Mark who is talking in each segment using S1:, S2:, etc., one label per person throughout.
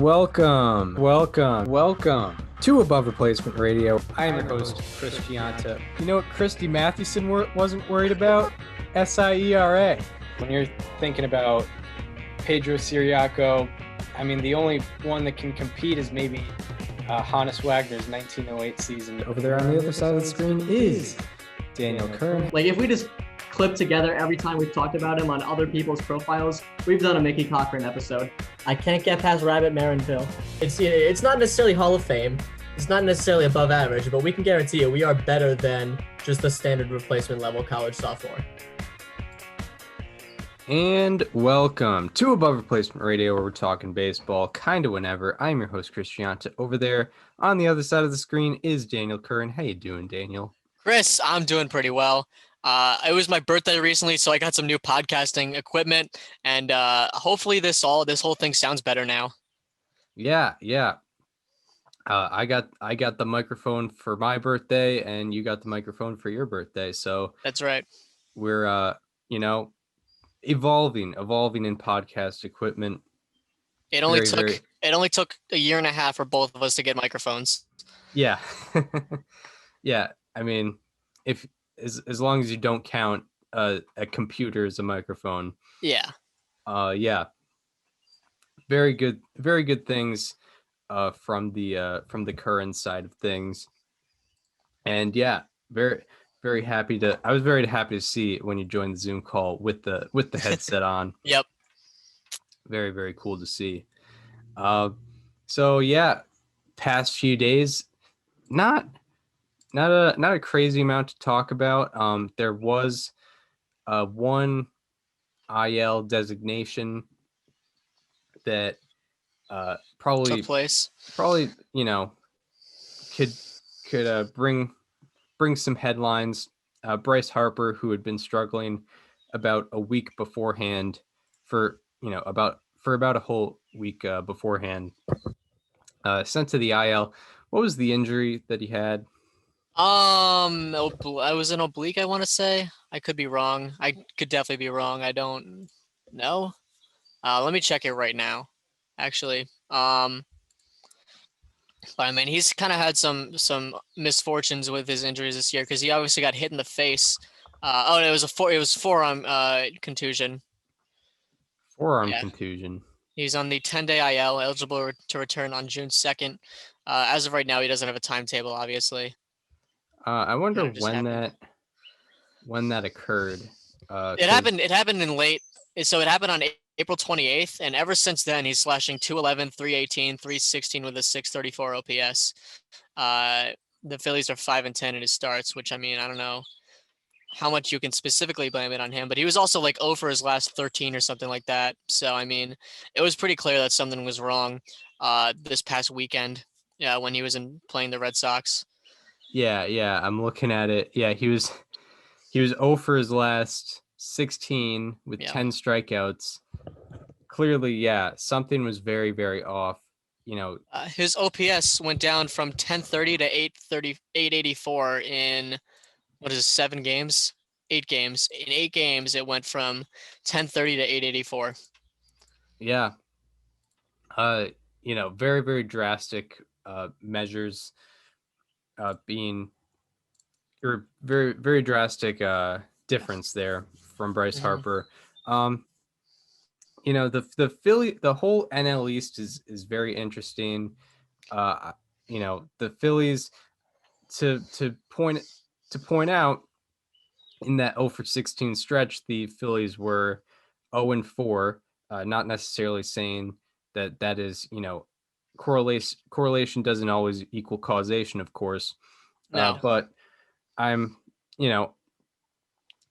S1: welcome to Above Replacement Radio. I am your host, Chris Gianta. You know what Christy Mathewson wasn't worried about? SIERA. When you're thinking about Pedro Ciriaco, I mean, the only one that can compete is maybe Hannes Wagner's 1908 season. Over there on the other side of the screen is Daniel Curran.
S2: Like, if we just clip together every time we've talked about him on other people's profiles, we've done a Mickey Cochran episode.
S3: I can't get past Rabbit Marinville. It's not necessarily Hall of Fame. It's not necessarily above average, but we can guarantee you we are better than just the standard replacement level college sophomore.
S1: And welcome to Above Replacement Radio, where we're talking baseball kind of whenever. I'm your host, Chris Gianta. Over there on the other side of the screen is Daniel Curran. How you doing, Daniel?
S4: Chris, I'm doing pretty well. It was my birthday recently, so I got some new podcasting equipment, and hopefully this whole thing sounds better now.
S1: Yeah. I got the microphone for my birthday, and you got the microphone for your birthday. So
S4: that's right.
S1: We're evolving in podcast equipment.
S4: It only took a year and a half for both of us to get microphones.
S1: Yeah. Yeah. I mean, if as long as you don't count a computer as a microphone.
S4: Yeah.
S1: Yeah. Very good things from the current side of things. And yeah, very happy to see when you joined the Zoom call with the headset on.
S4: Yep.
S1: Very, very cool to see. So yeah, past few days, not a crazy amount to talk about. There was one IL designation that probably
S4: took place.
S1: Probably could bring some headlines. Bryce Harper, who had been struggling about a week beforehand for about a whole week beforehand, sent to the IL. What was the injury that he had?
S4: I was an oblique, I want to say. I could be wrong. I could definitely be wrong. I don't know. Let me check it right now, actually. But I mean, he's kind of had some misfortunes with his injuries this year, because he obviously got hit in the face. It was forearm contusion.
S1: Contusion.
S4: He's on the 10-day IL, eligible to return on June 2nd. As of right now, he doesn't have a timetable, obviously.
S1: I wonder when that occurred.
S4: It happened in late. So it happened on April 28th, and ever since then he's slashing 211, 318, 316 with a 634 OPS. The Phillies are 5-10 in his starts, which, I mean, I don't know how much you can specifically blame it on him, but he was also like 0 for his last 13 or something like that. So I mean, it was pretty clear that something was wrong this past weekend. Yeah, when he was playing the Red Sox.
S1: Yeah, I'm looking at it. Yeah, he was 0 for his last 16 with 10 strikeouts. Clearly, yeah, something was very, very off.
S4: His OPS went down from 1030 to 884 in 7 games? 8 games. In 8 games, it went from 1030 to 884.
S1: Yeah. Very, very drastic measures being or very, very drastic difference there from Bryce Harper. The whole NL East is very interesting. The Phillies to point out, in that 0 for 16 stretch, the Phillies were 0-4, not necessarily saying that is, correlation doesn't always equal causation, of course.
S4: No.
S1: But it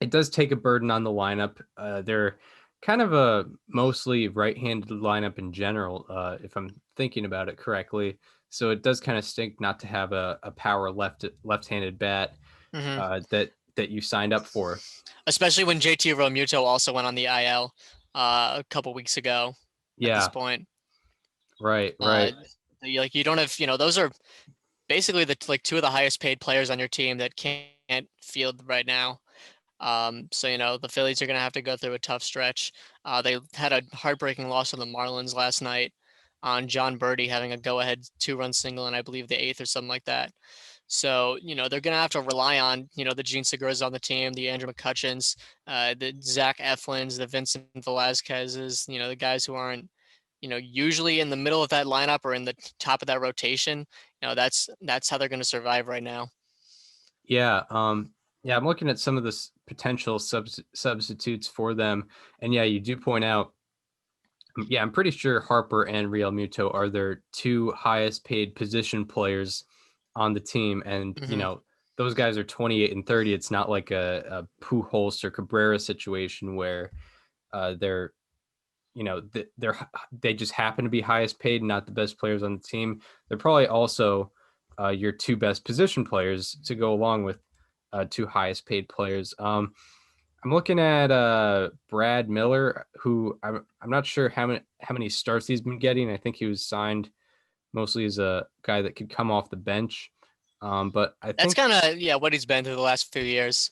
S1: does take a burden on the lineup. They're kind of a mostly right-handed lineup in general, if I'm thinking about it correctly. So it does kind of stink not to have a power left-handed bat that you signed up for.
S4: Especially when JT Realmuto also went on the IL a couple weeks ago.
S1: Yeah.
S4: At this point.
S1: Right.
S4: You don't have, those are basically the two of the highest paid players on your team that can't field right now. So the Phillies are going to have to go through a tough stretch. They had a heartbreaking loss to the Marlins last night. on John Birdie having a go-ahead 2-run single and I believe the 8th or something like that. So, they're going to have to rely on, the Gene Segura's on the team, the Andrew McCutcheons, the Zach Eflins, the Vincent Velasquez's, the guys who aren't, usually in the middle of that lineup or in the top of that rotation. That's how they're going to survive right now.
S1: Yeah. Yeah, I'm looking at some of the potential substitutes for them. And yeah, you do point out, yeah, I'm pretty sure Harper and Real Muto are their two highest paid position players on the team. And, those guys are 28 and 30. It's not like a Pujols or Cabrera situation where they're, they just happen to be highest paid, not the best players on the team. They're probably also your two best position players to go along with two highest paid players. I'm looking at Brad Miller, who I'm not sure how many starts he's been getting. I think he was signed mostly as a guy that could come off the bench. But I think
S4: that's kind of what he's been through the last few years.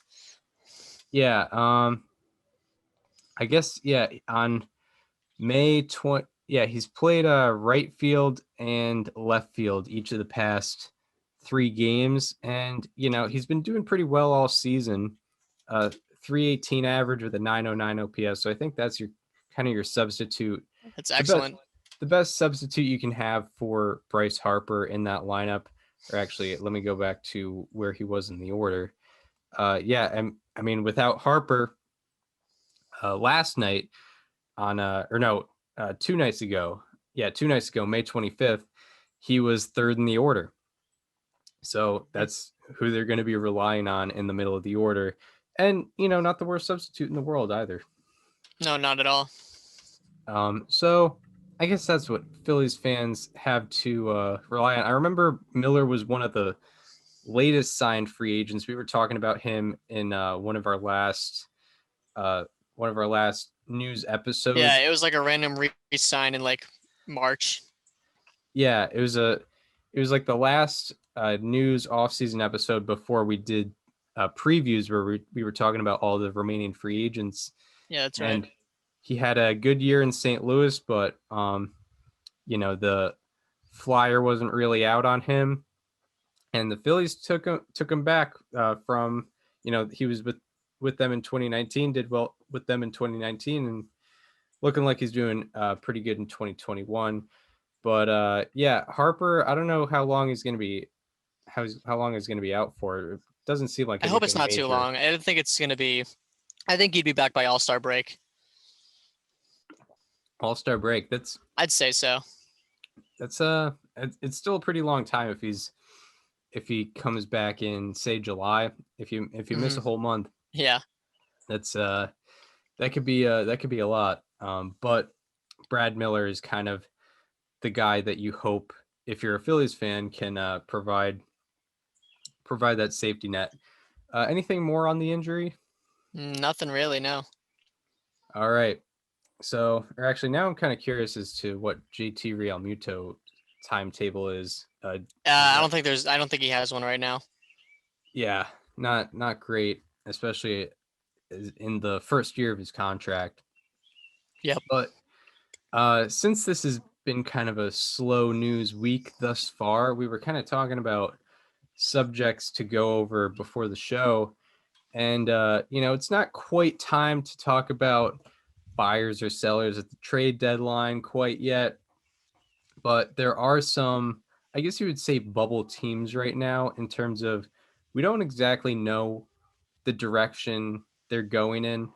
S1: Yeah. I guess on May 20. Yeah, he's played right field and left field each of the past 3 games, and he's been doing pretty well all season. 318 average with a 909 OPS. So I think that's your substitute.
S4: That's excellent.
S1: The best substitute you can have for Bryce Harper in that lineup. Or actually, let me go back to where he was in the order. And I mean, without Harper, last night on 2 nights ago, May 25th, he was third in the order. So that's who they're going to be relying on in the middle of the order. And, not the worst substitute in the world either.
S4: No, not at all.
S1: So I guess that's what Phillies fans have to rely on. I remember Miller was one of the latest signed free agents. We were talking about him in one of our last news episodes.
S4: Yeah, it was like a random re-sign in like March.
S1: Yeah, it was like the last news off-season episode before we did previews where we were talking about all the remaining free agents.
S4: Yeah, that's right.
S1: And he had a good year in St. Louis, but the flyer wasn't really out on him, and the Phillies took him back from he was with them in 2019, did well with them in 2019, and looking like he's doing pretty good in 2021. But Harper, I don't know how long he's going to be how long he's going to be out for. It doesn't seem like
S4: I hope it's not too long. I don't think it's going to be. I think he'd be back by All-Star break.
S1: All-Star break.
S4: I'd say so.
S1: That's it's still a pretty long time if he comes back in, say, July. If you miss a whole month.
S4: Yeah.
S1: That's that could be a lot. But Brad Miller is kind of the guy that you hope, if you're a Phillies fan, can provide that safety net. Anything more on the injury?
S4: Nothing really, no.
S1: All right. So, or actually, now I'm kind of curious as to what JT Realmuto timetable is.
S4: I don't think he has one right now.
S1: Yeah, not great, especially in the first year of his contract.
S4: Yep.
S1: But since this has been kind of a slow news week thus far, we were kind of talking about subjects to go over before the show. And, it's not quite time to talk about buyers or sellers at the trade deadline quite yet. But there are some, I guess you would say, bubble teams right now in terms of we don't exactly know the direction they're going in.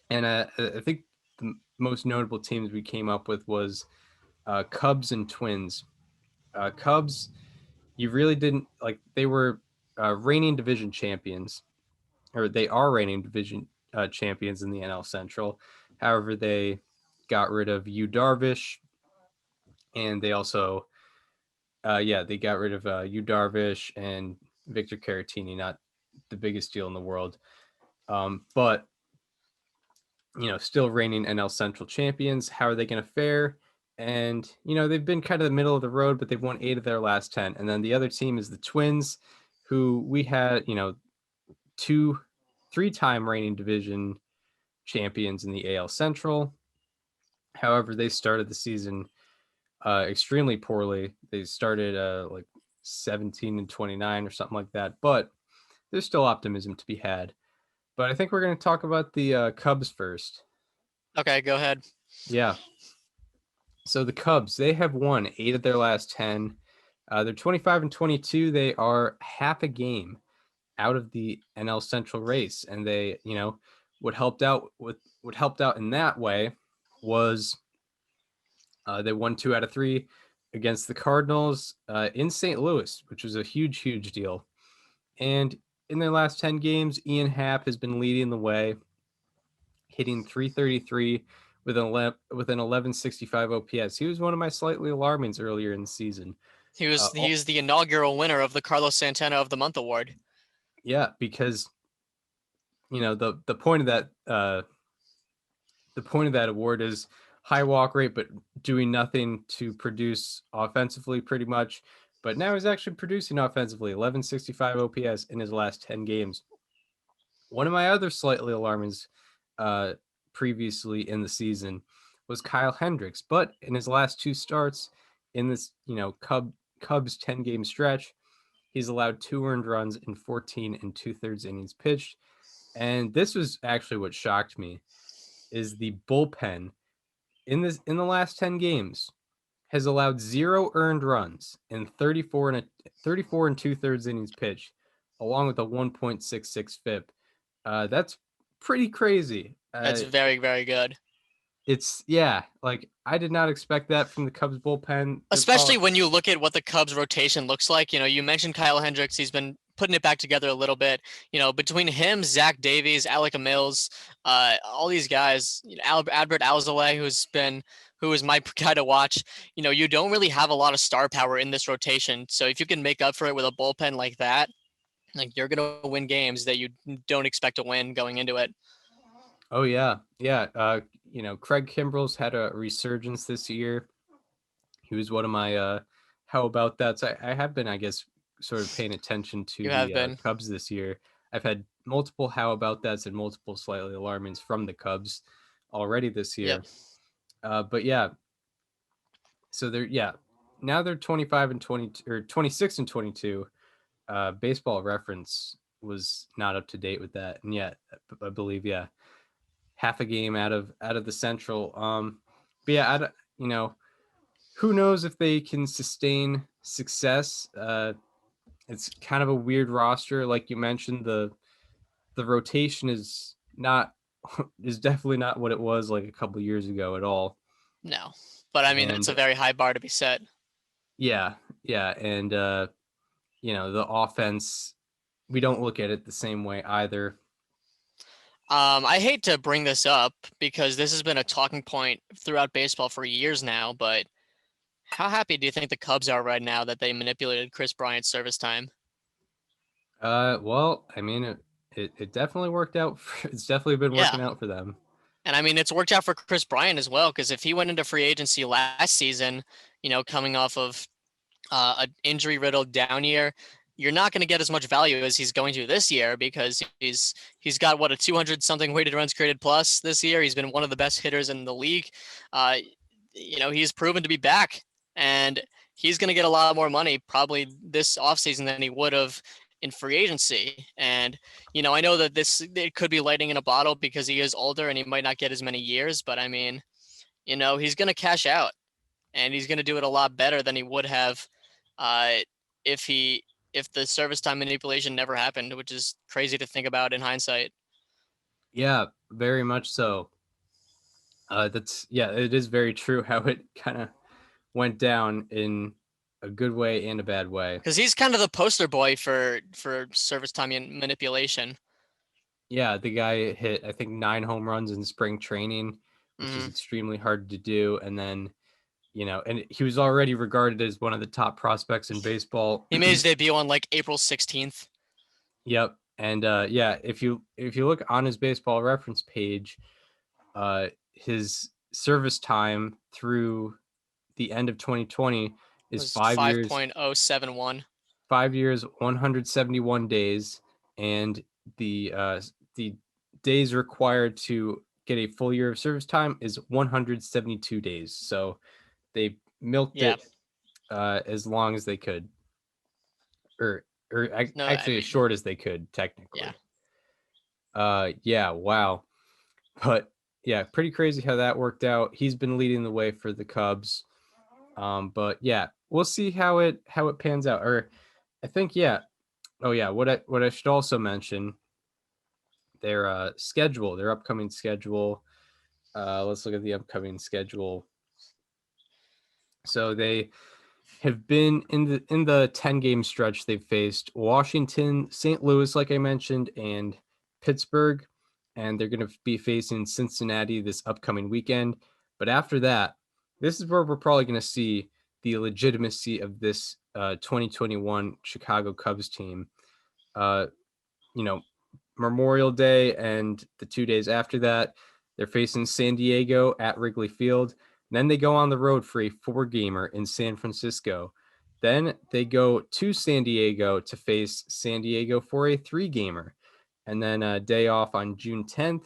S1: And I think the most notable teams we came up with was Cubs and Twins. Cubs, you really didn't like. They were reigning division champions, or they are reigning division champions in the NL Central. However, they got rid of Yu Darvish, and they also, they got rid of Yu Darvish and Victor Caratini. Not the biggest deal in the world, but still reigning NL Central champions. How are they going to fare? And, they've been kind of the middle of the road, but they've won 8 of their last 10. And then the other team is the Twins, who we had, 3-time reigning division champions in the AL Central. However, they started the season extremely poorly. They started like 17-29 or something like that, but there's still optimism to be had. But I think we're going to talk about the Cubs first.
S4: Okay, go ahead.
S1: Yeah. So the Cubs, they have won 8 of their last 10. They're 25-22. They are half a game out of the NL Central race, and they, what helped out in that way was they won 2 out of 3 against the Cardinals in St. Louis, which was a huge, huge deal. And in their last 10 games, Ian Happ has been leading the way, hitting .333 with an 1165 OPS. He was one of my slightly alarmings earlier in the season.
S4: He's the inaugural winner of the Carlos Santana of the Month award.
S1: Yeah, because the point of that award is high walk rate, but doing nothing to produce offensively, pretty much. But now he's actually producing offensively, 1165 OPS in his last 10 games. One of my other slightly alarmings previously in the season was Kyle Hendricks, but in his last 2 starts in this, Cubs 10-game stretch, he's allowed 2 earned runs in 14 2/3 innings pitched. And this was actually what shocked me, is the bullpen in the last 10 games has allowed 0 earned runs in 34 2/3 innings pitched, along with a 1.66 FIP. That's pretty crazy.
S4: That's very, very good.
S1: It's like I did not expect that from the Cubs bullpen.
S4: Especially when you look at what the Cubs rotation looks like. You mentioned Kyle Hendricks. He's been putting it back together a little bit. Between him, Zach Davies, Alec Mills, all these guys, Albert Alzolay, who is my guy to watch. You don't really have a lot of star power in this rotation. So if you can make up for it with a bullpen like that, like you're gonna win games that you don't expect to win going into it.
S1: Oh yeah. Craig Kimbrell's had a resurgence this year. He was one of my how about that? So I have been, I guess, sort of paying attention to the Cubs this year. I've had multiple how about that's and multiple slightly alarmings from the Cubs already this year. Yep. But yeah, so now they're 25-22 or 26-22. Baseball Reference was not up to date with that, and yet I believe half a game out of the Central. But yeah, who knows if they can sustain success. It's kind of a weird roster, like you mentioned. The rotation is definitely not what it was like a couple years ago at all.
S4: No, but I mean, it's a very high bar to be set.
S1: Yeah, and the offense, we don't look at it the same way either.
S4: I hate to bring this up because this has been a talking point throughout baseball for years now, but how happy do you think the Cubs are right now that they manipulated Chris Bryant's service time?
S1: Well, I mean, it definitely worked out. It's definitely been working out for them.
S4: And I mean, it's worked out for Chris Bryant as well, because if he went into free agency last season, coming off of an injury-riddled down year, you're not going to get as much value as he's going to this year, because he's got a 200-something weighted runs created plus this year. He's been one of the best hitters in the league. He's proven to be back, and he's going to get a lot more money probably this offseason than he would have in free agency. And, I know that it could be lightning in a bottle because he is older and he might not get as many years, but I mean, he's going to cash out, and he's going to do it a lot better than he would have if the service time manipulation never happened, which is crazy to think about in hindsight.
S1: Yeah, very much so. It is very true how it kind of went down in a good way and a bad way.
S4: Because he's kind of the poster boy for service time manipulation.
S1: Yeah, the guy hit, I think, 9 home runs in spring training, which is extremely hard to do. And then, and he was already regarded as one of the top prospects in baseball.
S4: He made his debut on April 16th.
S1: Yep. And if you look on his Baseball Reference page, his service time through the end of 2020 is 5 years.
S4: 5.071.
S1: 5 years, 171 days, and the days required to get a full year of service time is 172 days. So they milked
S4: Yeah.
S1: it as long as they could, or
S4: No, I
S1: actually
S4: mean,
S1: as short as they could technically.
S4: yeah.
S1: Yeah, wow. But yeah, pretty crazy how that worked out. He's been leading the way for the Cubs. But yeah, we'll see how it pans out. Or I think yeah. Oh yeah, what I should also mention, their schedule, their upcoming schedule. Let's look at the upcoming schedule. So they have been in the 10 game stretch. They've faced Washington, St. Louis, like I mentioned, and Pittsburgh, and they're going to be facing Cincinnati this upcoming weekend. But after that, this is where we're probably going to see the legitimacy of this 2021 Chicago Cubs team. Uh, you know, Memorial Day and the 2 days after that, they're facing San Diego at Wrigley Field. Then they go on the road for a 4-gamer in San Francisco. Then they go to San Diego to face San Diego for a 3-gamer. And then a day off on June 10th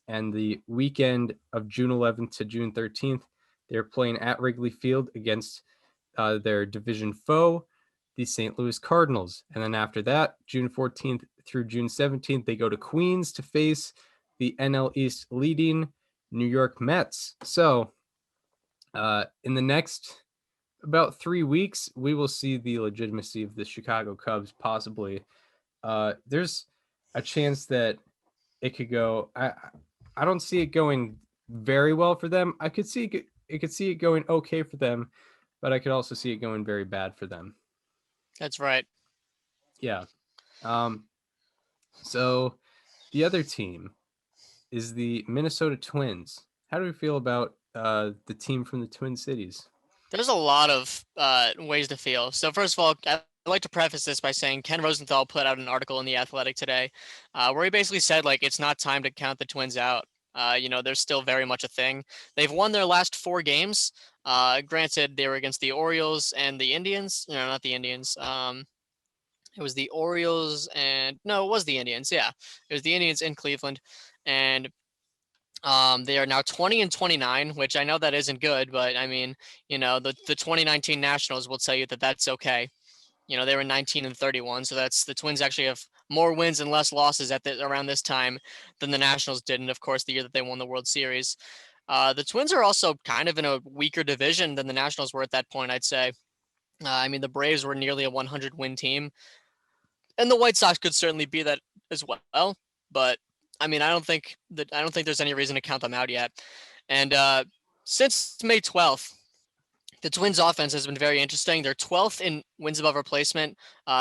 S1: and the weekend of June 11th to June 13th. They're playing at Wrigley Field against their division foe, the St. Louis Cardinals. And then after that, June 14th through June 17th, they go to Queens to face the NL East leading New York Mets. So in the next about 3 weeks, we will see the legitimacy of the Chicago Cubs possibly. There's a chance that it could go. I don't see it going very well for them. I could see it going okay for them, but I could also see it going very bad for them.
S4: That's right.
S1: Yeah. So the other team is the Minnesota Twins. How do we feel about the team from the Twin Cities?
S4: There's a lot of ways to feel. So first of all, I'd like to preface this by saying Ken Rosenthal put out an article in The Athletic today where he basically said, like, it's not time to count the Twins out. They're still very much a thing. They've won their last 4 games. Granted, they were against the Orioles and the Indians. No, not the Indians. It was the Orioles and no, it was the Indians. Yeah, it was the Indians in Cleveland, and they are now 20 and 29, which I know that isn't good, but I mean, the 2019 Nationals will tell you that that's okay. They were 19 and 31, so that's the Twins actually have more wins and less losses around this time than the Nationals did, and of course the year that they won the World Series. The Twins are also kind of in a weaker division than the Nationals were at that point, I'd say. I mean, the Braves were nearly a 100 win team, and the White Sox could certainly be that as well. But I mean, I don't think there's any reason to count them out yet. And since May 12th, the Twins' offense has been very interesting. They're 12th in wins above replacement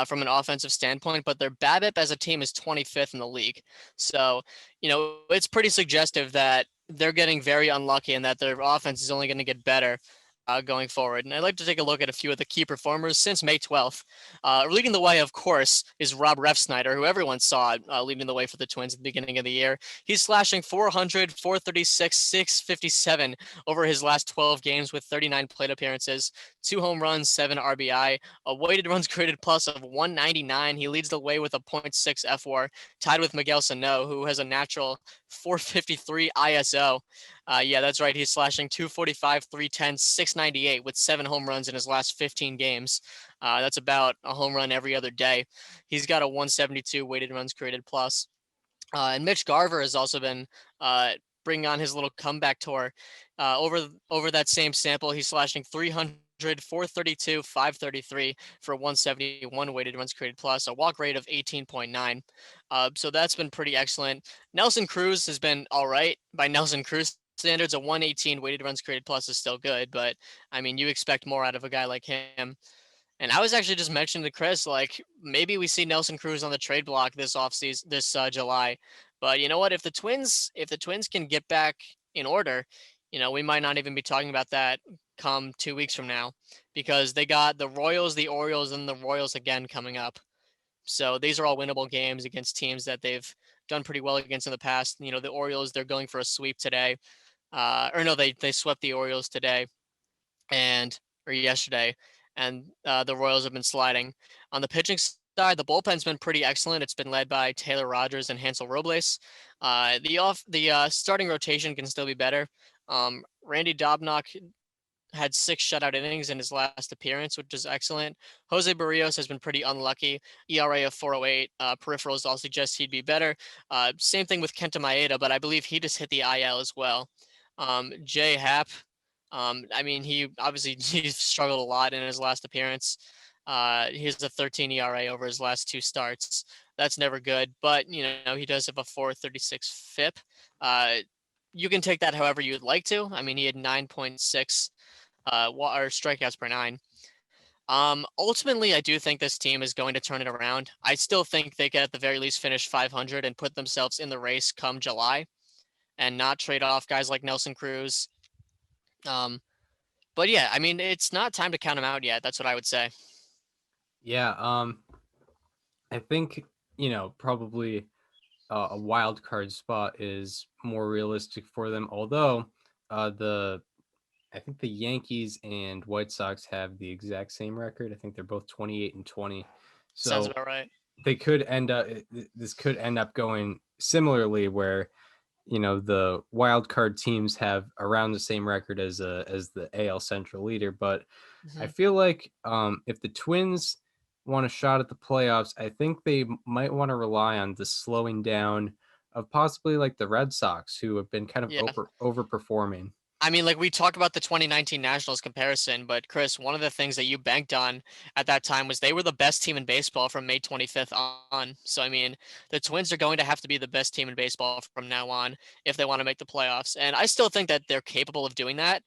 S4: from an offensive standpoint, but their BABIP as a team is 25th in the league. So, it's pretty suggestive that they're getting very unlucky and that their offense is only going to get better going forward. And I'd like to take a look at a few of the key performers since May 12th. Leading the way, of course, is Rob Refsnyder, who everyone saw leading the way for the Twins at the beginning of the year. He's slashing 400, 436, 657 over his last 12 games with 39 plate appearances, 2 home runs, 7 RBI, a weighted runs created plus of 199. He leads the way with a .6 FWAR, tied with Miguel Sano, who has a natural 453 ISO. Yeah, that's right. He's slashing 245, 310, 698 with 7 home runs in his last 15 games. That's about a home run every other day. He's got a 172 weighted runs created plus. And Mitch Garver has also been bringing on his little comeback tour. Over that same sample, he's slashing 300, 432, 533 for 171 weighted runs created plus, a walk rate of 18.9. So that's been pretty excellent. Nelson Cruz has been all right by Nelson Cruz standards. A 118 weighted runs created plus is still good, but I mean, you expect more out of a guy like him. And I was actually just mentioning to Chris, like, maybe we see Nelson Cruz on the trade block this offseason, this July. But you know what? If the Twins can get back in order, we might not even be talking about that come 2 weeks from now, because they got the Royals, the Orioles, and the Royals again coming up. So these are all winnable games against teams that they've done pretty well against in the past. The Orioles, they're going for a sweep today. They swept the Orioles today or yesterday, and the Royals have been sliding. On the pitching side, the bullpen's been pretty excellent. It's been led by Taylor Rogers and Hansel Robles. The starting rotation can still be better. Randy Dobnak had 6 shutout innings in his last appearance, which is excellent. Jose Barrios has been pretty unlucky. ERA of 4.08. Peripherals all suggest he'd be better. Same thing with Kenta Maeda, but I believe he just hit the IL as well. Jay Happ, I mean, he obviously he struggled a lot in his last appearance. He has a 13 ERA over his last 2 starts. That's never good, but he does have a 4.36 FIP. You can take that however you'd like to. I mean, he had 9.6 or strikeouts per 9. Ultimately, I do think this team is going to turn it around. I still think they could at the very least finish 500 and put themselves in the race come July, and not trade off guys like Nelson Cruz. But yeah, I mean, it's not time to count them out yet. That's what I would say.
S1: Yeah. I think, probably a wild card spot is more realistic for them. Although I think the Yankees and White Sox have the exact same record. I think they're both 28-20. So
S4: Sounds about right.
S1: They could end up. This could end up going similarly, where the wild card teams have around the same record as the AL Central leader. But I feel like if the Twins want a shot at the playoffs, I think they might want to rely on the slowing down of possibly like the Red Sox, who have been kind of overperforming.
S4: I mean, like we talk about the 2019 Nationals comparison, but Chris, one of the things that you banked on at that time was they were the best team in baseball from May 25th on. So, I mean, the Twins are going to have to be the best team in baseball from now on if they want to make the playoffs. And I still think that they're capable of doing that.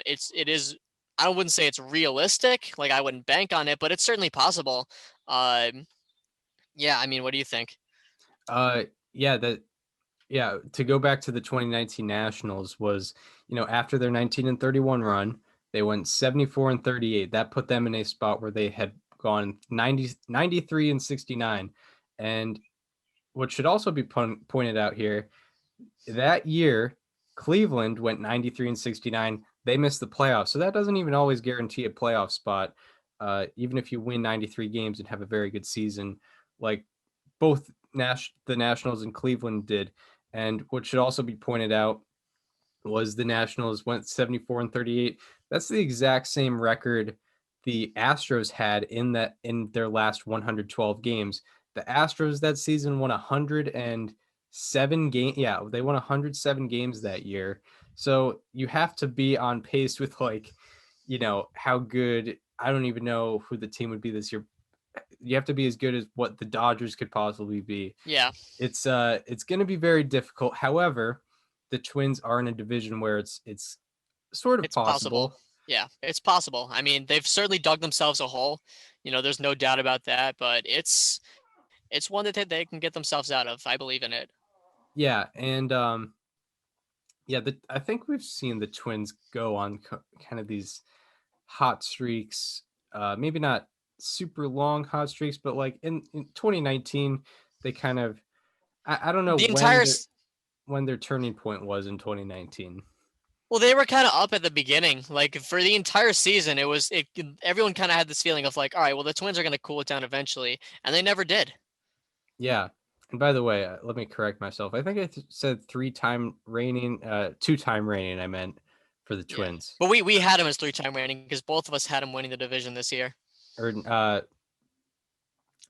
S4: It is, I wouldn't say it's realistic. Like I wouldn't bank on it, but it's certainly possible. Yeah. I mean, what do you think?
S1: Yeah, to go back to the 2019 Nationals was, after their 19-31 run, they went 74-38. That put them in a spot where they had gone 93-69. And what should also be pointed out here, that year, Cleveland went 93-69. They missed the playoffs. So that doesn't even always guarantee a playoff spot. Even if you win 93 games and have a very good season, like both the Nationals and Cleveland did. And what should also be pointed out was the Nationals went 74-38. That's the exact same record the Astros had in their last 112 games. The Astros that season won 107 games. Yeah, they won 107 games that year. So you have to be on pace with how good. I don't even know who the team would be this year. You have to be as good as what the Dodgers could possibly be.
S4: Yeah.
S1: It's going to be very difficult. However, the Twins are in a division where it's sort of possible.
S4: Yeah, it's possible. I mean, they've certainly dug themselves a hole. There's no doubt about that, but it's one that they can get themselves out of. I believe in it.
S1: Yeah, and I think we've seen the Twins go on kind of these hot streaks. Maybe not super long hot streaks, but like in 2019 they kind of I don't know when their turning point was in 2019.
S4: Well, they were kind of up at the beginning. Like for the entire season, everyone kind of had this feeling of like, all right, well, the Twins are going to cool it down eventually, and they never did.
S1: Yeah, and by the way, let me correct myself. I think I said 2-time reigning. I meant for the Twins.
S4: But we had him as 3-time reigning because both of us had him winning the division this year.
S1: Or no,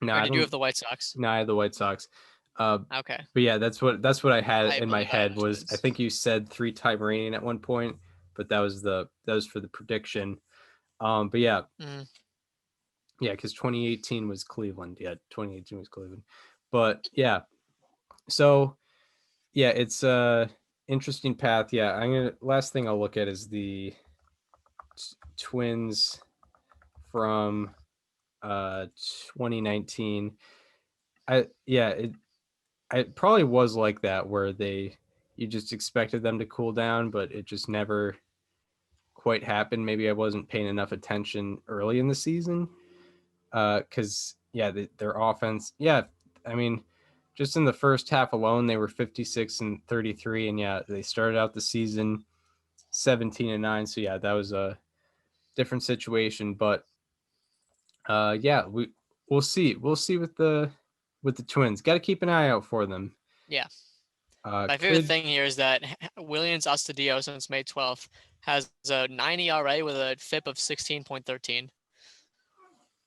S4: or did you have the White Sox?
S1: No, I had the White Sox.
S4: Okay.
S1: But yeah, that's what I had in my head was I think you said 3-time reigning at one point, but that was for the prediction. But yeah.
S4: Mm.
S1: Yeah, because 2018 was Cleveland. Yeah, 2018 was Cleveland. But yeah. So yeah, it's a interesting path. Yeah, last thing I'll look at is the Twins from 2019. It probably was like that where you just expected them to cool down, but it just never quite happened. Maybe I wasn't paying enough attention early in the season. Because their offense, I mean, just in the first half alone, they were 56-33, and they started out the season 17-9. So that was a different situation, but we'll see with the Twins. Got to keep an eye out for them.
S4: Yeah. My favorite thing here is that Willians Astudillo since May 12th has a 9 ERA with a FIP of 16.13.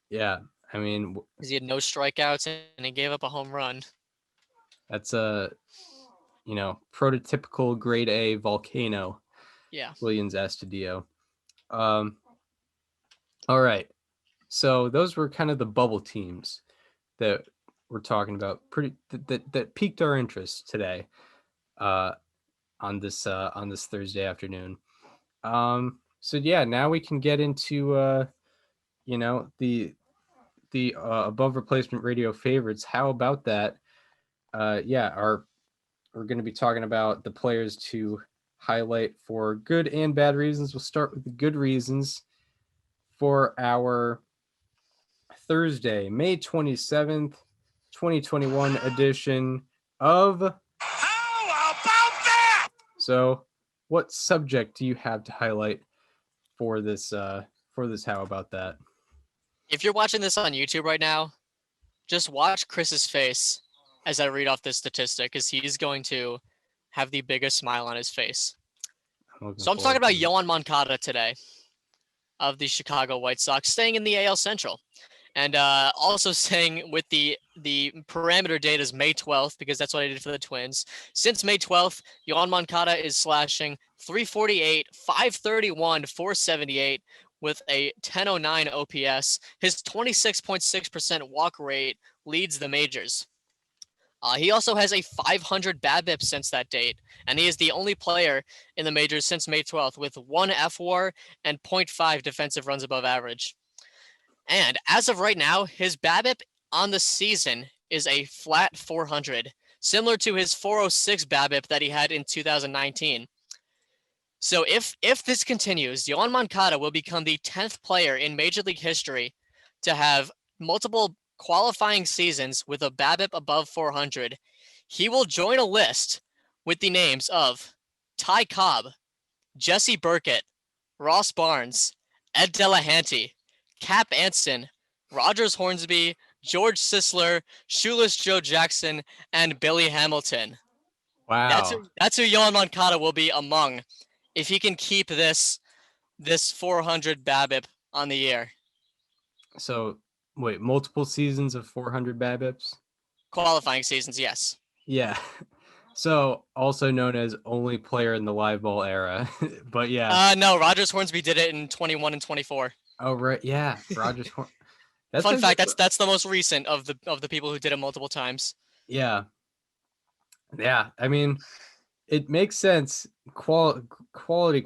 S1: Yeah, I mean
S4: Because he had no strikeouts and he gave up a home run.
S1: that's a prototypical grade A volcano.
S4: Yeah.
S1: Williams Astudillo. All right. So those were kind of the bubble teams that we're talking about. That piqued our interest today. On this Thursday afternoon. So yeah, now we can get into the above replacement radio favorites. How about that? We're going to be talking about the players to highlight for good and bad reasons. We'll start with the good reasons for our Thursday, May 27th, 2021 edition of How About That? So, what subject do you have to highlight for this How About That?
S4: If you're watching this on YouTube right now, just watch Chris's face as I read off this statistic, because he's going to have the biggest smile on his face. So I'm talking about Yoan Moncada today of the Chicago White Sox, staying in the AL Central. And also staying with the parameter date is May 12th, because that's what I did for the Twins. Since May 12th, Yoan Moncada is slashing 348, 531, 478 with a 1009 OPS. His 26.6% walk rate leads the majors. He also has a 500 BABIP since that date, and he is the only player in the majors since May 12th with 1 FWAR and 0.5 defensive runs above average. And as of right now, his BABIP on the season is a flat 400, similar to his 406 BABIP that he had in 2019. So if this continues, Yoan Moncada will become the 10th player in Major League history to have multiple qualifying seasons with a BABIP above 400. He will join a list with the names of Ty Cobb, Jesse Burkett, Ross Barnes, Ed Delahanty, Cap Anson, Rogers Hornsby, George Sisler, Shoeless Joe Jackson, and Billy Hamilton.
S1: Wow.
S4: That's who Yoan Moncada will be among if he can keep this 400 BABIP on the year.
S1: So, wait, multiple seasons of 400 BABIPs?
S4: Qualifying seasons, yes.
S1: Yeah. So, also known as only player in the live ball era. But yeah.
S4: No, Rogers Hornsby did it in 21 and 24.
S1: Oh, right. Yeah. Rogers Hornsby.
S4: Fun fact, that's the most recent of the people who did it multiple times.
S1: Yeah. Yeah. I mean, it makes sense. Quality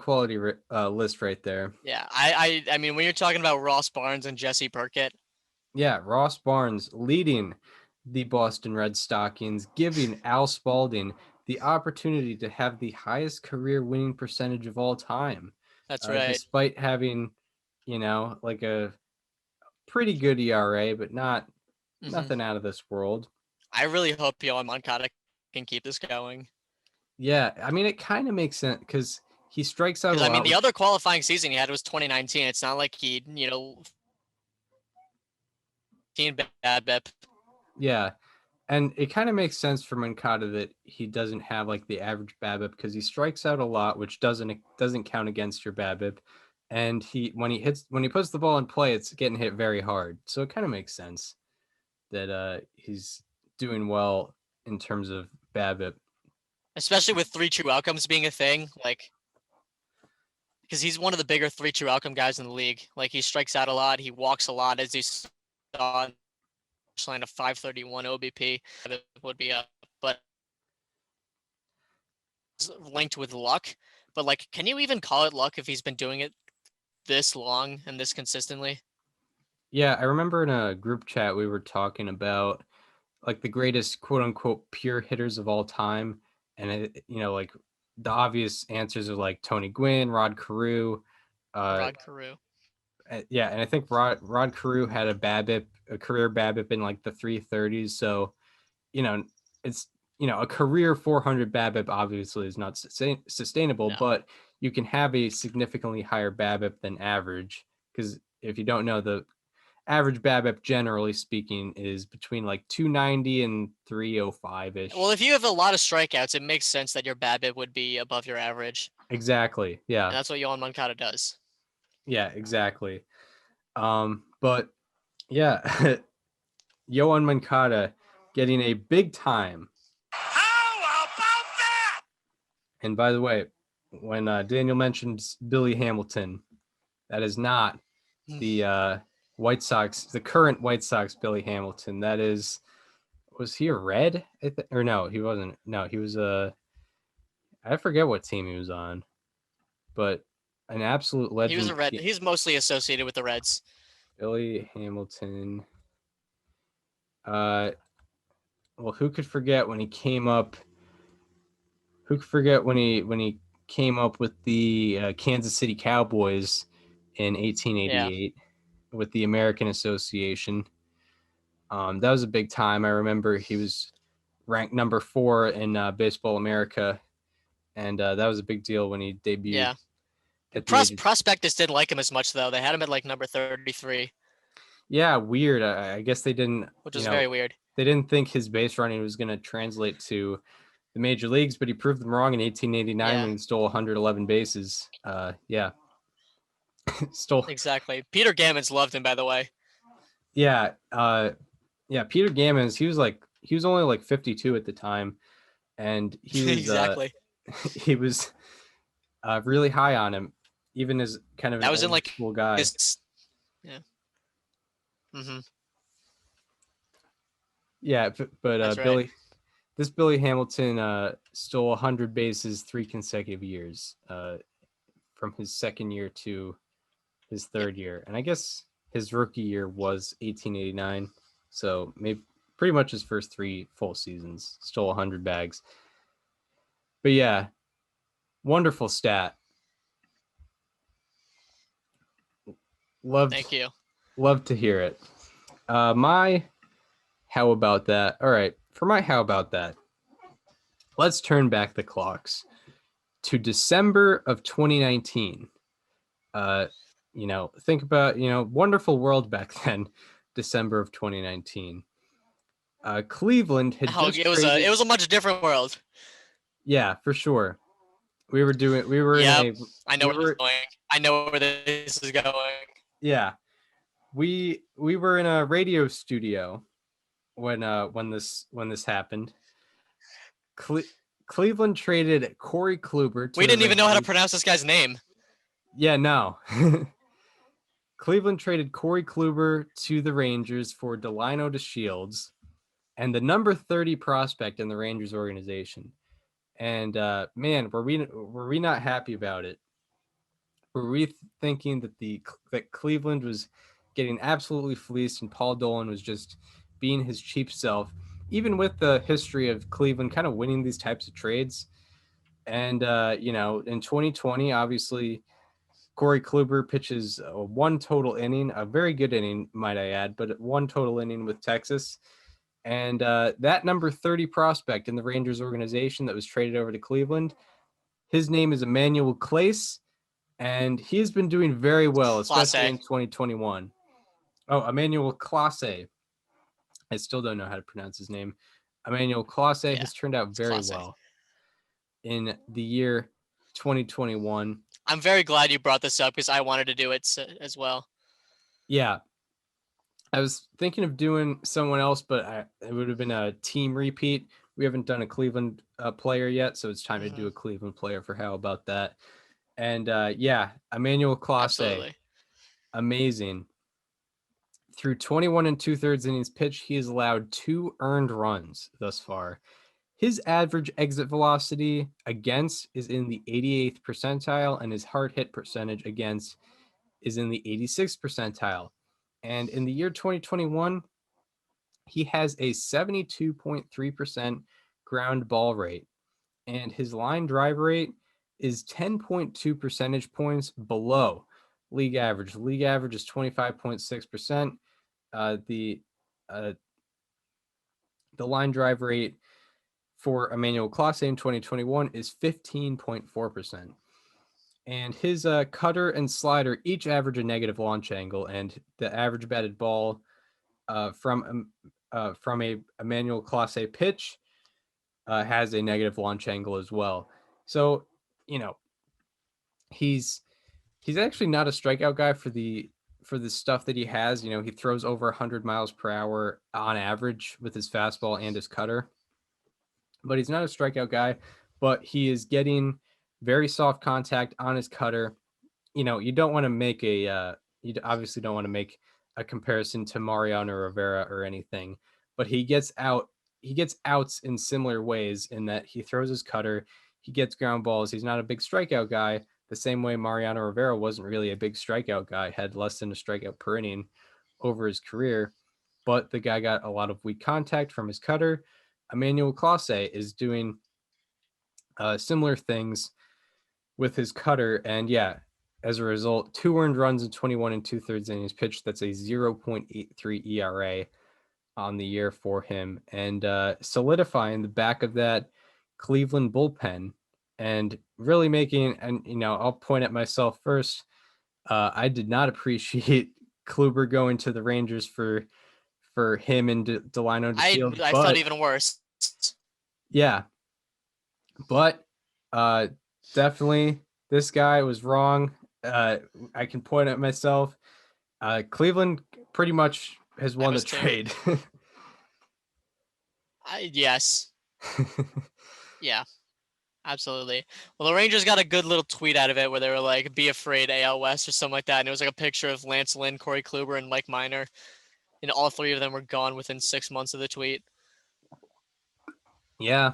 S1: list right there.
S4: Yeah. I mean, when you're talking about Ross Barnes and Jesse Burkett.
S1: Yeah. Ross Barnes leading the Boston Red Stockings, giving Al Spalding the opportunity to have the highest career winning percentage of all time.
S4: That's right.
S1: Despite having, like a pretty good ERA, but nothing out of this world.
S4: I really hope Yoan Moncada can keep this going.
S1: Yeah, I mean, it kind of makes sense because he strikes out a lot.
S4: I mean, the other qualifying season he had was 2019. It's not like he, BABIP.
S1: Yeah, and it kind of makes sense for Moncada that he doesn't have like the average BABIP because he strikes out a lot, which doesn't count against your BABIP. And when he puts the ball in play, it's getting hit very hard. So it kind of makes sense that he's doing well in terms of BABIP.
S4: Especially with 3 true outcomes being a thing, because he's one of the bigger 3 true outcome guys in the league. Like, he strikes out a lot, he walks a lot, as you saw in line of 531 OBP. That would be up, but linked with luck. But can you even call it luck if he's been doing it this long and this consistently?
S1: Yeah, I remember in a group chat we were talking about the greatest quote unquote pure hitters of all time. And the obvious answers are Tony Gwynn, Rod Carew.
S4: Rod Carew.
S1: Yeah, and I think Rod Carew had a career BABIP in the 330s. So, it's a career 400 BABIP obviously is not sustainable,
S4: No.
S1: But you can have a significantly higher BABIP than average, because if you don't know, the average BABIP, generally speaking, is between 290 and 305 ish.
S4: Well, if you have a lot of strikeouts, it makes sense that your BABIP would be above your average.
S1: Exactly.
S4: And
S1: Yeah.
S4: that's what Yohan Moncada does.
S1: Yeah, exactly. But yeah, Yohan Moncada getting a big time.
S5: How about that?
S1: And by the way, when Daniel mentioned Billy Hamilton, that is not the White Sox, the current White Sox Billy Hamilton. That was he a Red? Or no, he wasn't. No, he was I forget what team he was on, but an absolute legend.
S4: He was a Red. He's mostly associated with the Reds.
S1: Billy Hamilton. Well, who could forget when he came up? Who could forget when he came up with the Kansas City Cowboys in 1888 with the American Association? That was a big time. I remember he was ranked number 4 in Baseball America, and that was a big deal when he debuted.
S4: Yeah.
S1: At the age of...
S4: Prospectus didn't like him as much though. They had him at like number 33.
S1: Yeah, weird. I guess they didn't.
S4: Which is very weird.
S1: They didn't think his base running was going to translate to the major leagues, but he proved them wrong in 1889 when he stole 111 bases. Yeah. Stole.
S4: Exactly. Peter Gammons loved him, by the way.
S1: Yeah. Yeah. Peter Gammons, he was only like 52 at the time. And he was,
S4: exactly.
S1: He was really high on him, even as kind of
S4: that was in like
S1: cool guy.
S4: Yeah. Mm-hmm.
S1: Yeah, but
S4: right.
S1: Billy Hamilton stole 100 bases 3 consecutive years, from his second year to his third year, and I guess his rookie year was 1889, so maybe pretty much his first 3 full seasons stole 100 bags. But yeah, wonderful stat.
S4: Thank you.
S1: Love to hear it. My how about that? All right, for my how about that, let's turn back the clocks to December of 2019. Think about, wonderful world back then, December of 2019. Cleveland had
S4: it was a much different world.
S1: Yeah, for sure. We were
S4: I know where this is going. I know where this is going.
S1: Yeah. We were in a radio studio when this happened. Cleveland traded Corey Kluber.
S4: We didn't even know how to pronounce this guy's name.
S1: Yeah, no. Cleveland traded Corey Kluber to the Rangers for Delino DeShields and the number 30 prospect in the Rangers organization. And man, were we not happy about it? Were we thinking that Cleveland was getting absolutely fleeced and Paul Dolan was just being his cheap self, even with the history of Cleveland kind of winning these types of trades? And in 2020, obviously, Corey Kluber pitches one total inning, a very good inning, might I add, but one total inning with Texas. And that number 30 prospect in the Rangers organization that was traded over to Cleveland, his name is Emmanuel Clase, and he's been doing very well, especially in 2021. Oh, Emmanuel Clase. I still don't know how to pronounce his name. Emmanuel Clase has turned out very well in the year 2021.
S4: I'm very glad you brought this up because I wanted to do it as well.
S1: Yeah. I was thinking of doing someone else, but it would have been a team repeat. We haven't done a Cleveland player yet, so it's time to do a Cleveland player for how about that. And Emmanuel Clase.
S4: Absolutely.
S1: Amazing. Through 21 2/3 innings pitched, he has allowed 2 earned runs thus far. His average exit velocity against is in the 88th percentile, and his hard hit percentage against is in the 86th percentile. And in the year 2021, he has a 72.3% ground ball rate, and his line drive rate is 10.2 percentage points below league average. League average is 25.6%. The line drive rate for Emmanuel Clase in 2021 is 15.4%. And his cutter and slider each average a negative launch angle, and the average batted ball from a Emmanuel Clase pitch has a negative launch angle as well. So, he's actually not a strikeout guy for the stuff that he has. You know, he throws over 100 miles per hour on average with his fastball and his cutter, but he's not a strikeout guy. But he is getting very soft contact on his cutter. You know, you don't want to make you obviously don't want to make a comparison to Mariano Rivera or anything, but he gets outs in similar ways in that he throws his cutter, he gets ground balls. He's not a big strikeout guy, the same way Mariano Rivera wasn't really a big strikeout guy, had less than a strikeout per inning over his career, but the guy got a lot of weak contact from his cutter. Emmanuel Clase is doing similar things with his cutter, and yeah, as a result, 2 earned runs in 21 and 2/3 innings pitched. That's a 0.83 ERA on the year for him, and solidifying the back of that Cleveland bullpen, and really making. And I'll point at myself first. I did not appreciate Kluber going to the Rangers for him and Delino DeShields.
S4: I felt even worse.
S1: Yeah, but definitely this guy was wrong. I can point at myself. Cleveland pretty much has won the trade.
S4: Yes. Yeah, absolutely. Well, the Rangers got a good little tweet out of it where they were like, "Be afraid, AL West," or something like that. And it was like a picture of Lance Lynn, Corey Kluber, and Mike Minor. And all 3 of them were gone within 6 months of the tweet.
S1: Yeah.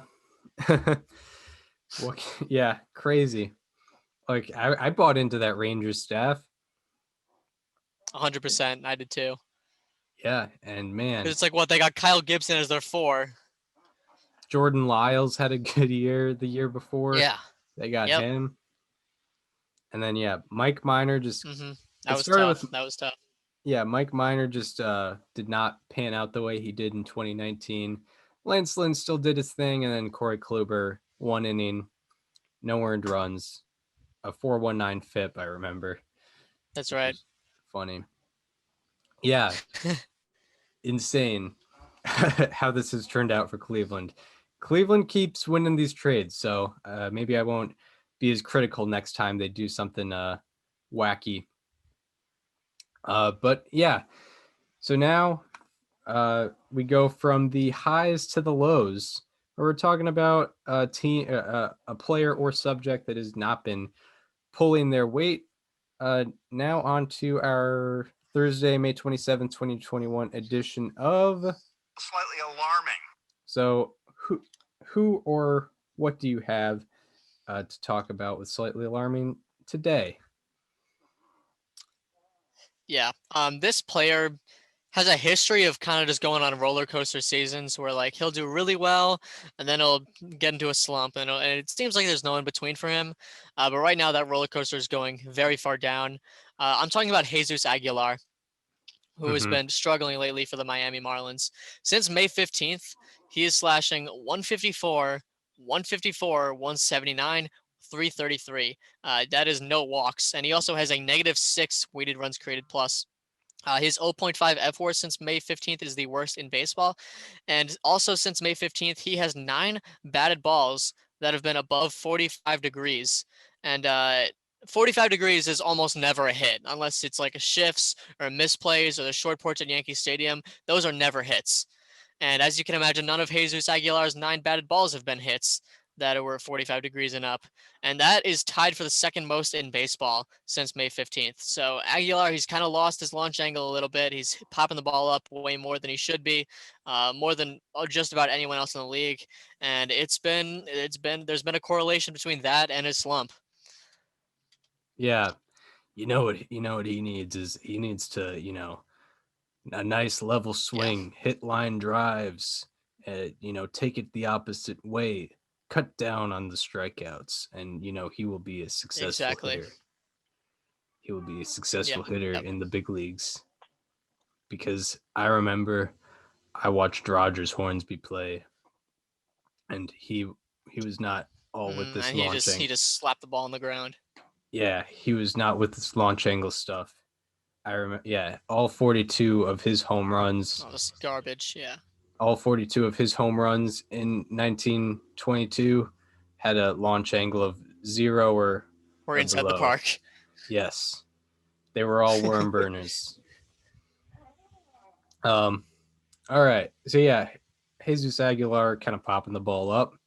S1: Well, yeah, crazy. Like I bought into that Rangers staff.
S4: 100%. I did too.
S1: Yeah, and man,
S4: it's like what they got Kyle Gibson as their 4.
S1: Jordan Lyles had a good year the year before.
S4: Yeah,
S1: they got him. And then Mike Minor just
S4: that was tough. That was tough.
S1: Yeah, Mike Minor just did not pan out the way he did in 2019. Lance Lynn still did his thing, and then Corey Kluber, 1 inning, no earned runs, a 4.19 FIP. I remember.
S4: That's right.
S1: Funny. Yeah. Insane how this has turned out for Cleveland. Cleveland keeps winning these trades, so maybe I won't be as critical next time they do something wacky. But yeah, so now we go from the highs to the lows. We're talking about a team, a player or subject that has not been pulling their weight. Now on to our Thursday, May 27, 2021 edition of
S5: Slightly Alarming.
S1: So who or what do you have to talk about with Slightly Alarming today?
S4: Yeah. This player has a history of kind of just going on roller coaster seasons where like he'll do really well and then he'll get into a slump and it seems like there's no in between for him. But right now that roller coaster is going very far down. I'm talking about Jesus Aguilar, who has been struggling lately for the Miami Marlins. Since May 15th, he is slashing 154, 154, 179, 333. That is no walks. And he also has a -6 weighted runs created plus. His 0.5 F-WAR since May 15th is the worst in baseball. And also since May 15th, he has 9 batted balls that have been above 45 degrees. And 45 degrees is almost never a hit unless it's like a shifts or a misplays or the short porch at Yankee Stadium. Those are never hits. And as you can imagine, none of Jesus Aguilar's 9 batted balls have been hits that were 45 degrees and up. And that is tied for the second most in baseball since May 15th. So Aguilar, he's kind of lost his launch angle a little bit. He's popping the ball up way more than he should be, more than just about anyone else in the league. And there's been a correlation between that and his slump.
S1: Yeah. You know what he needs is he needs to, a nice level swing, hit line drives, take it the opposite way, cut down on the strikeouts, and he will be a successful hitter. He will be a successful hitter in the big leagues. Because I remember I watched Rogers Hornsby play, and he was not all with this launching.
S4: He just slapped the ball on the ground.
S1: Yeah, he was not with this launch angle stuff. I remember. Yeah, all 42 of his home runs.
S4: Oh, this garbage. Yeah.
S1: All 42 of his home runs in 1922 had a launch angle of 0 or
S4: We're
S1: or
S4: inside the
S1: below.
S4: park.
S1: Yes, they were all worm burners. All right. So yeah, Jesus Aguilar kind of popping the ball up,
S4: What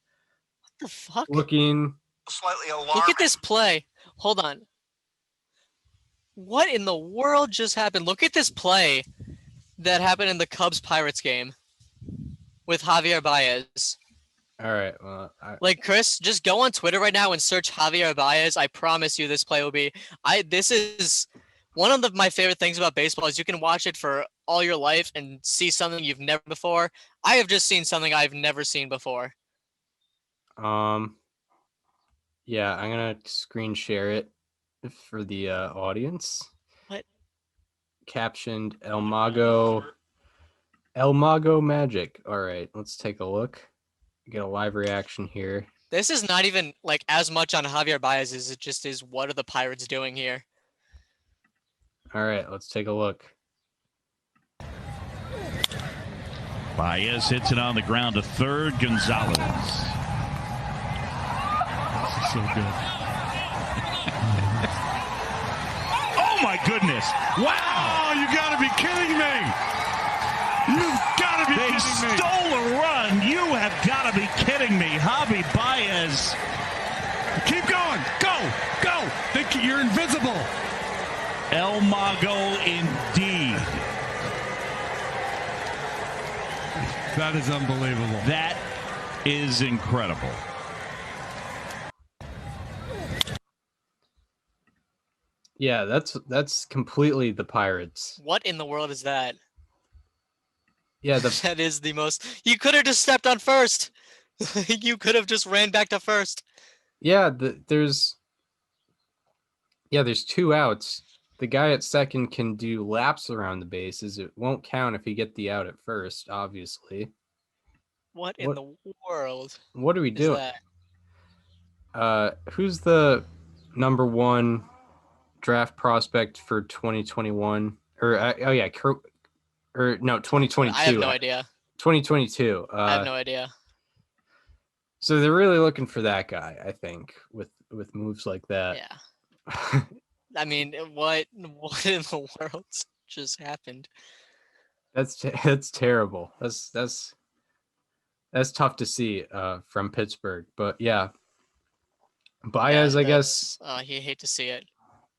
S4: the fuck?
S1: looking.
S5: Slightly alarming.
S4: Look at this play. Hold on. What in the world just happened? Look at this play that happened in the Cubs Pirates game with Javier Baez.
S1: All right. Well,
S4: Like, Chris, just go on Twitter right now and search Javier Baez. I promise you this play will be. This is one of my favorite things about baseball is you can watch it for all your life and see something you've never before. I have just seen something I've never seen before.
S1: yeah, I'm gonna screen share it for the audience.
S4: What?
S1: Captioned El Mago Magic. All right, let's take a look. Get a live reaction here.
S4: This is not even like as much on Javier Baez as it just is. What are the Pirates doing here?
S1: All right, let's take a look.
S6: Baez hits it on the ground to third. Gonzalez. This is so good. Oh my goodness! Wow! You got to be kidding me! You've got to be kidding me! They stole a run. You have got to be kidding me, Javi Baez.
S7: Keep going. Go. You're invisible.
S6: El Mago indeed.
S7: That is unbelievable.
S6: That is incredible.
S1: Yeah, that's completely the Pirates.
S4: What in the world is that?
S1: Yeah,
S4: that is the most. You could have just stepped on first. You could have just ran back to first.
S1: Yeah, there's 2 outs. The guy at second can do laps around the bases. It won't count if he get the out at first, obviously.
S4: What in the world?
S1: What are we doing?
S4: That?
S1: Who's the number 1 draft prospect for 2021? Or 2022.
S4: I have no idea.
S1: 2022.
S4: I have no idea.
S1: So they're really looking for that guy, I think, with moves like that.
S4: Yeah. I mean, what in the world just happened?
S1: That's terrible. That's tough to see from Pittsburgh. But yeah, Baez, I guess.
S4: You hate to see it.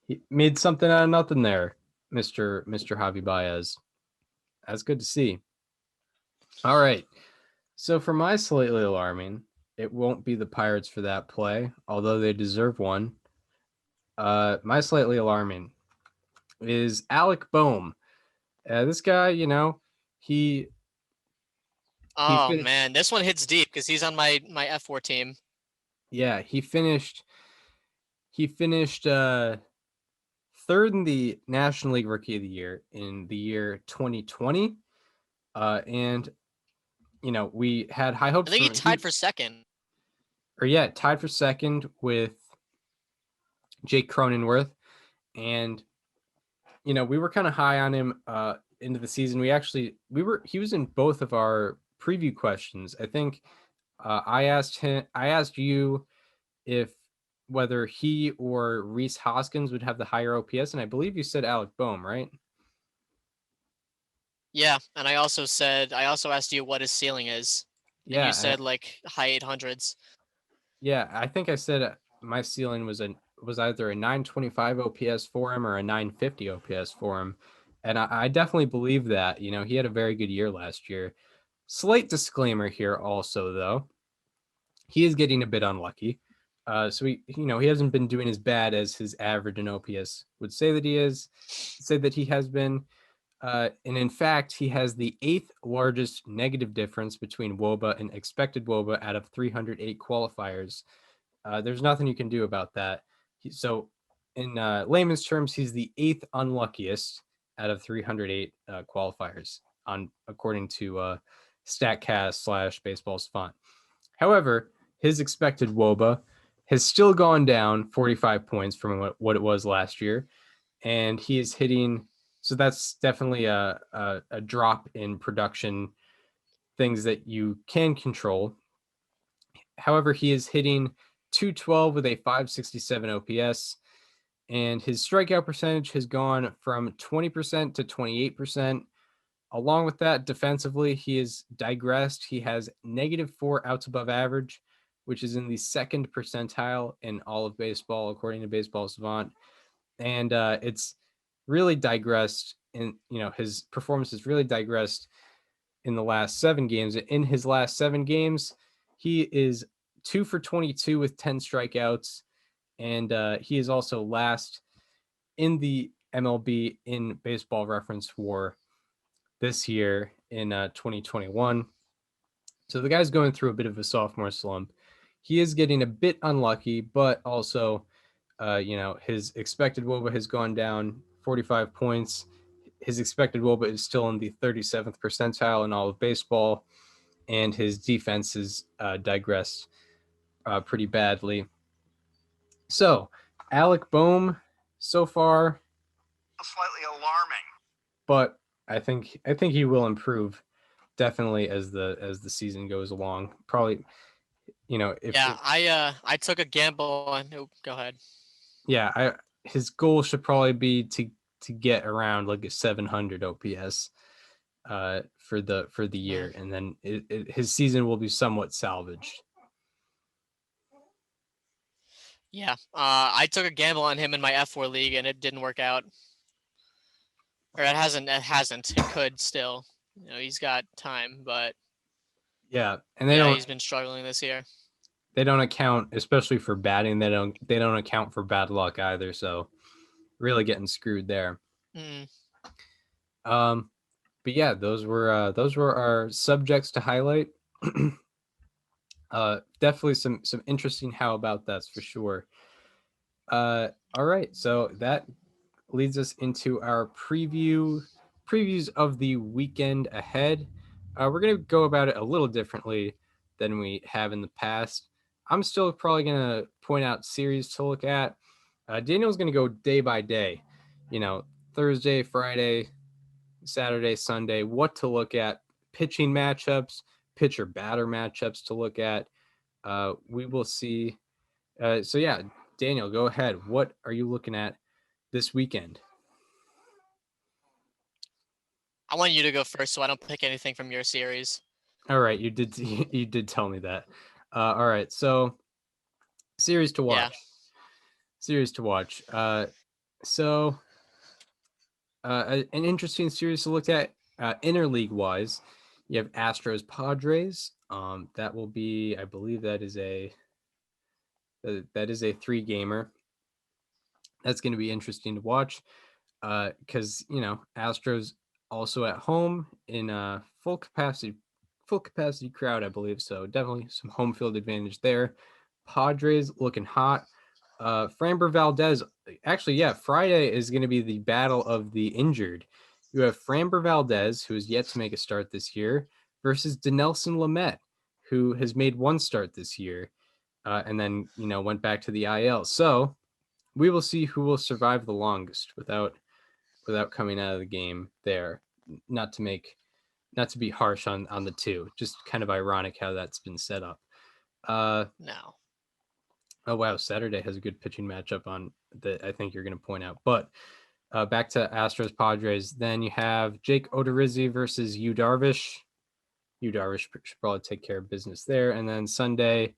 S1: He made something out of nothing there, Mr. Javi Baez. That's good to see. All right. So for my slightly alarming, it won't be the Pirates for that play, although they deserve one. My slightly alarming is Alec Boehm. This guy, he.
S4: Man, this one hits deep because he's on my F4 team.
S1: Yeah, he finished. Third in the National League Rookie of the Year in the year 2020, and we had high hopes.
S4: I think he tied for second.
S1: Tied for second with Jake Cronenworth, and we were kind of high on him into the season. He was in both of our preview questions. I think I asked you whether he or Rhys Hoskins would have the higher OPS, and I believe you said Alec Boehm, right?
S4: Yeah, and I also asked you what his ceiling is. And
S1: Yeah,
S4: you said like high 800s.
S1: Yeah, I think I said my ceiling was either a 925 OPS for him or a 950 OPS for him, and I definitely believe that. He had a very good year last year. Slight disclaimer here, also though, he is getting a bit unlucky. So he hasn't been doing as bad as his average in OPS would say that he has been. And in fact, he has the 8th largest negative difference between WOBA and expected WOBA out of 308 qualifiers. There's nothing you can do about that. So in layman's terms, he's the 8th unluckiest out of 308 qualifiers according to StatCast / Baseball's Font. However, his expected WOBA has still gone down 45 points from what it was last year, and he is hitting. So that's definitely a drop in production, things that you can control. However, he is hitting .212 with a .567 OPS. And his strikeout percentage has gone from 20% to 28%. Along with that, defensively, he has digressed. He has -4 outs above average, which is in the second percentile in all of baseball, according to Baseball Savant. And it's really digressed his performance has really digressed in the last 7 games. In his last 7 games, he is 2 for 22 with 10 strikeouts. And he is also last in the MLB in Baseball Reference WAR this year in 2021. So the guy's going through a bit of a sophomore slump. He is getting a bit unlucky, but also, his expected WOBA has gone down 45 points. His expected WOBA is still in the 37th percentile in all of baseball, and his defense has digressed pretty badly. So, Alec Boehm, so far,
S5: Slightly alarming.
S1: but I think he will improve definitely as the season goes along. Probably,
S4: I took a gamble on. Oh, go ahead.
S1: Yeah, his goal should probably be to get around like a 700 OPS for the year, and then his season will be somewhat salvaged.
S4: Yeah, I took a gamble on him in my F4 league, and it didn't work out. Or it hasn't. It could still. He's got time, but
S1: yeah, and
S4: he's been struggling this year.
S1: They don't account, especially for batting. They don't account for bad luck either. So really getting screwed there.
S4: Mm.
S1: But yeah, those were our subjects to highlight. Definitely some interesting how about that's for sure. All right, so that leads us into our previews of the weekend ahead. We're gonna go about it a little differently than we have in the past. I'm still probably gonna point out series to look at. Daniel's gonna go day by day. Thursday, Friday, Saturday, Sunday, what to look at, pitching matchups, pitcher batter matchups to look at. We will see. So yeah, Daniel, go ahead. What are you looking at this weekend?
S4: I want you to go first, so I don't pick anything from your series.
S1: All right, you did tell me that. All right, so series to watch.
S4: Yeah.
S1: Series to watch. An interesting series to look at interleague wise. You have Astros Padres. That will be, I believe, that is a 3-gamer. That's going to be interesting to watch because Astros also at home in a full capacity crowd, I believe. So definitely some home field advantage there. Padres looking hot. Framber Valdez, actually, yeah, Friday is going to be the battle of the injured. You have Framber Valdez, who is yet to make a start this year, versus Dinelson Lamet, who has made 1 start this year, and then went back to the IL. So we will see who will survive the longest without coming out of the game there. Not to be harsh on the two, just kind of ironic how that's been set up.
S4: No.
S1: Oh, wow. Saturday has a good pitching matchup on that I think you're going to point out. But back to Astros Padres. Then you have Jake Odorizzi versus Yu Darvish. Yu Darvish should probably take care of business there. And then Sunday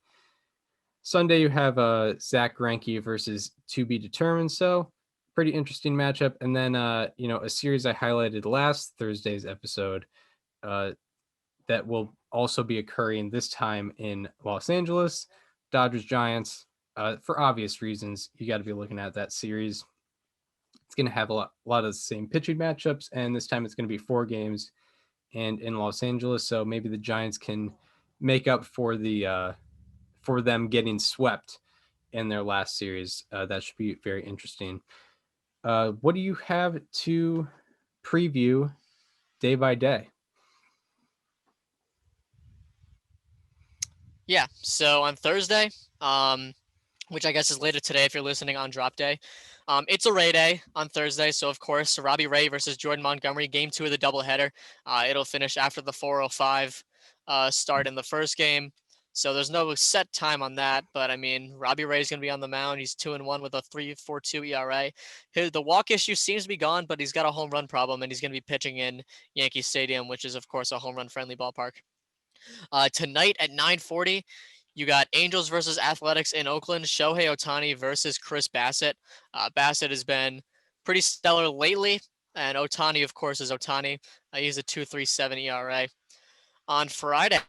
S1: you have Zach Greinke versus to be determined. So pretty interesting matchup. And then, a series I highlighted last Thursday's episode that will also be occurring this time in Los Angeles, Dodgers Giants. For obvious reasons, you got to be looking at that series. It's going to have a lot of the same pitching matchups, and this time it's going to be 4 games and in Los Angeles. So maybe the Giants can make up for them getting swept in their last series. That should be very interesting. What do you have to preview day by day?
S4: Yeah. So on Thursday, which I guess is later today if you're listening on drop day, it's a Ray day on Thursday. So of course, Robbie Ray versus Jordan Montgomery, game 2 of the doubleheader. It'll finish after the 4:05 start in the first game. So there's no set time on that, but I mean, Robbie Ray's going to be on the mound. He's 2-1 with a 3.42 ERA. The walk issue seems to be gone, but he's got a home run problem, and he's going to be pitching in Yankee Stadium, which is of course a home run friendly ballpark. Tonight at 9:40, you got Angels versus Athletics in Oakland. Shohei Ohtani versus Chris Bassett. Bassett has been pretty stellar lately, and Ohtani, of course, is Ohtani. He's a 2.37 ERA. On Friday,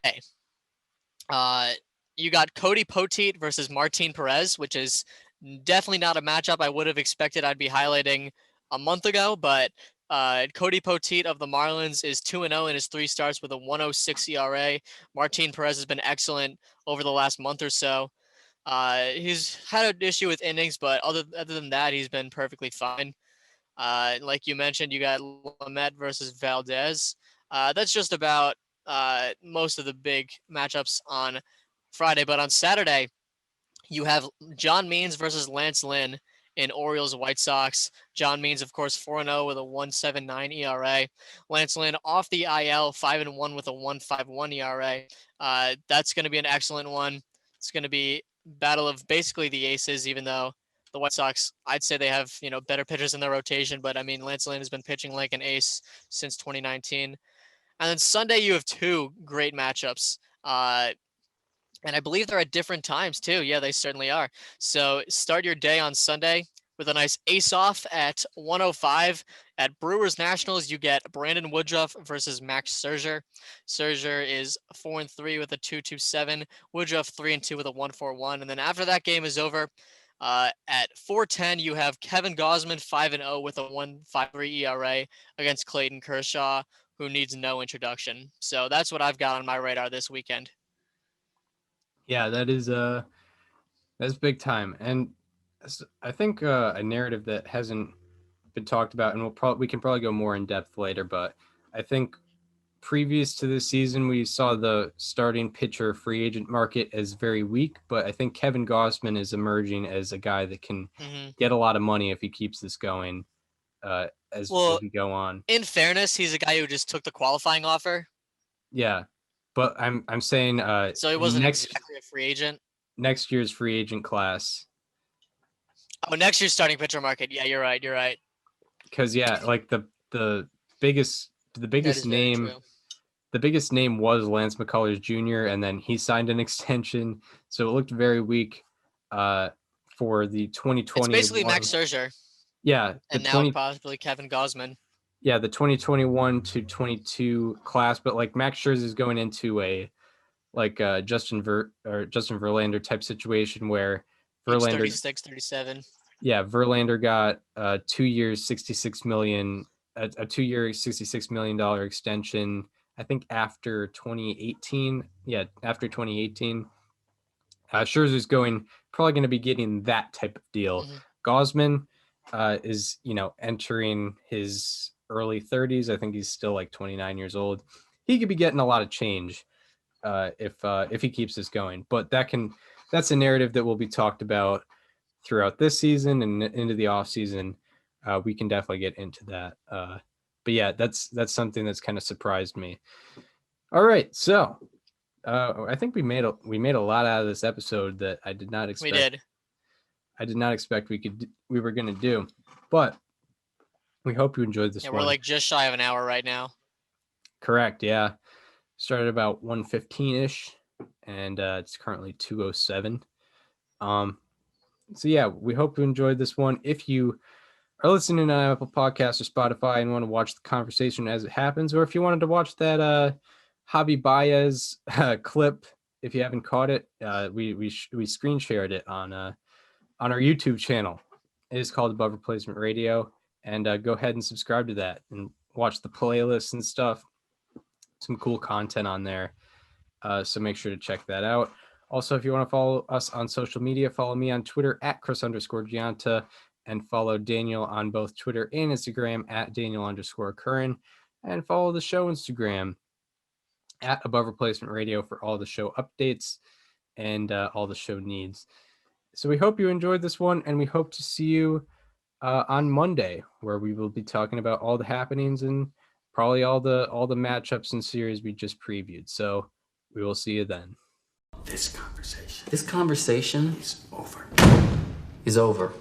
S4: you got Cody Poteet versus Martin Perez, which is definitely not a matchup I would have expected I'd be highlighting a month ago, but Cody Poteet of the Marlins is 2-0 in his 3 starts with a 1.06 ERA. Martin Perez has been excellent over the last month or so. He's had an issue with innings, but other than that, he's been perfectly fine. Like you mentioned, you got Lamet versus Valdez. That's just about most of the big matchups on Friday. But on Saturday, you have John Means versus Lance Lynn in Orioles White Sox. John Means, of course, 4-0 with a 1.79 ERA. Lance Lynn off the IL, 5-1 with a 1.51 ERA. That's going to be an excellent one. It's going to be battle of basically the aces, even though the White Sox, I'd say they have, better pitchers in their rotation, but I mean, Lance Lynn has been pitching like an ace since 2019. And then Sunday, you have 2 great matchups. And I believe they're at different times too. Yeah, they certainly are. So start your day on Sunday with a nice ace-off at 1:05. At Brewers Nationals, you get Brandon Woodruff versus Max Scherzer. Scherzer is 4-3 with a 2.27. Woodruff 3-2 with a 1.41. And then after that game is over, at 4:10, you have Kevin Gausman 5-0 with a 1.53 ERA against Clayton Kershaw, who needs no introduction. So that's what I've got on my radar this weekend.
S1: Yeah, that's big time, and I think a narrative that hasn't been talked about, and we can probably go more in depth later. But I think previous to this season, we saw the starting pitcher free agent market as very weak. But I think Kevin Gausman is emerging as a guy that can get a lot of money if he keeps this going as we go on.
S4: In fairness, he's a guy who just took the qualifying offer.
S1: Yeah. But I'm saying
S4: so he wasn't exactly a free agent.
S1: Next year's free agent class.
S4: Oh, next year's starting pitcher market. Yeah, you're right.
S1: Because like the biggest name was Lance McCullers Jr. and then he signed an extension, so it looked very weak for the 2020.
S4: It's basically Max Scherzer.
S1: Yeah,
S4: and now possibly Kevin Gausman.
S1: Yeah, the 2021 to 22 class, but like Max Scherzer is going into a Justin Verlander type situation where Verlander
S4: 36, 37.
S1: Yeah, Verlander got 2 years, $66 million, a 2-year, $66 million extension. I think after 2018. Yeah, after 2018. Scherzer's probably going to be getting that type of deal. Mm-hmm. Gausman is entering his early 30s. I think he's still like 29 years old. He could be getting a lot of change if he keeps this going. But that's a narrative that will be talked about throughout this season and into the off season. We can definitely get into that. But yeah, that's something that's kind of surprised me. All right, so I think we made a lot out of this episode that I did not expect.
S4: We did.
S1: I did not expect we were going to do, but we hope you enjoyed this one.
S4: We're like just shy of an hour right now.
S1: Correct. Yeah. Started about 1:15-ish, and it's currently 2:07. So yeah, we hope you enjoyed this one. If you are listening on Apple Podcasts or Spotify and want to watch the conversation as it happens, or if you wanted to watch that Javi Baez clip, if you haven't caught it, we screen shared it on our YouTube channel. It is called Above Replacement Radio, and go ahead and subscribe to that and watch the playlists and stuff. Some cool content on there, so make sure to check that out. Also, if you want to follow us on social media, follow me on Twitter at Chris_Gianta, and follow Daniel on both Twitter and Instagram at Daniel_Curran, and follow the show Instagram at Above Replacement Radio for all the show updates and all the show needs. So we hope you enjoyed this one, and we hope to see you on Monday, where we will be talking about all the happenings and probably all the matchups and series we just previewed. So we will see you then.
S8: this conversation.
S9: This conversation
S8: is over.
S9: is over.